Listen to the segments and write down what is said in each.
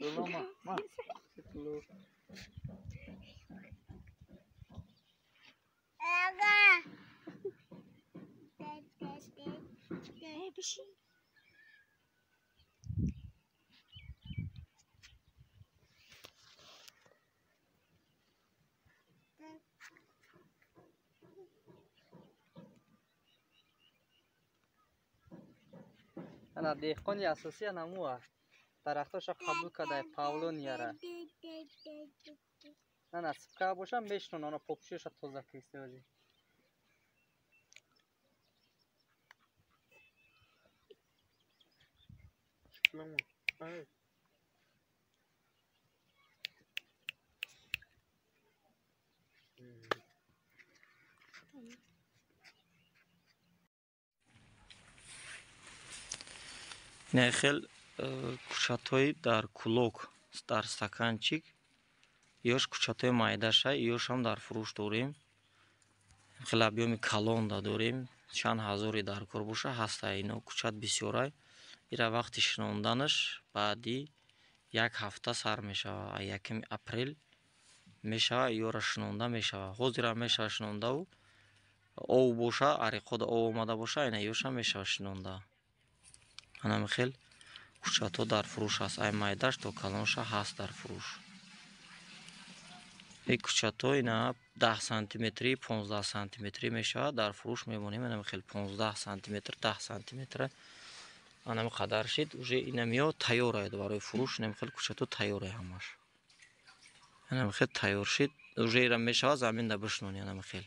Mama. Ana dehqoni asosiy anamuwa. Daraxtosha qabul kaday Pavlon yara. Ana sipka bosham beshnon ona popshosha toza kristoji. Mama. Ay. Нехел кучатой дар кулок дар стаканчик ёш кучатой майдаша ёш ҳам дар фурӯш дорем. Хел объёми калон да дорем. Чанд ҳазори дар кор боша ҳаста ино кучат бисёрай. Ира вақти шинонданаш баъди як ҳафта сар мешава. 1 апрел мешава ёра шинонда мешава. Ҳозира мешава шинондаву ов боша ариқода ов омада боша ина ёша мешава шинонда. Ана хел кучато дар фурӯш аст. Ай майдаш то калонша ҳаст дар фурӯш. Ин кучато ина 10 сантиметри 15 сантиметри мешава дар фурӯш мемонем. Ана хел 15 сантиметр 10 сантиметр ана қадар шид уже ина меё тайёр аст барои фурӯш. Ина хел кучато тайёр аст ҳамаш. Ана хел тайёр шид уже ира мешава заминда бишнони. Ана хел.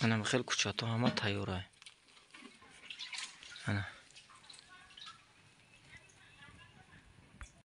Ана хел кучато ҳама тайёр аст. Ана